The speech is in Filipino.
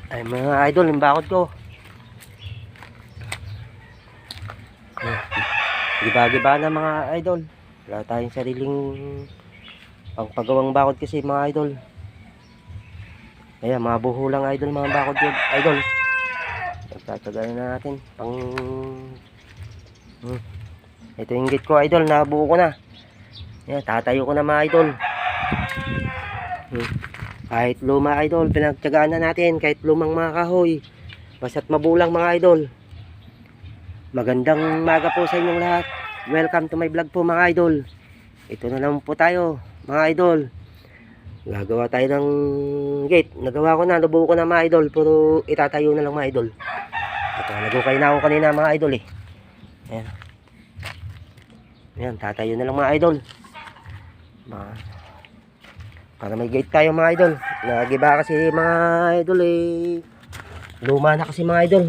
Ay mga idol, yung bakod ko. Giba-giba na mga idol. Wala tayong sariling pangpagawang bakod kasi mga idol. Ayan, mga buho lang idol, mga bakod yun. Idol. Nagtatagalan na natin. Ito yung gate ko idol, nabuo ko na. Ayan, tatayo ko na mga idol. Kahit luma idol, pinagtyagaan na natin. Kahit lumang mga kahoy. Basta't mabulang mga idol. Magandang maga po sa inyong lahat. Welcome to my vlog po mga idol. Ito na lang po tayo mga idol. Gagawa tayo ng gate. Nagawa ko na, nabuo ko na mga idol. Puro itatayo na lang mga idol. Ito, nagukay na ako kanina mga idol eh. Ayan. Ayan, tatayo na lang mga idol. Para may gate tayo mga idol. Nagiba kasi mga idol eh. Luma na kasi mga idol.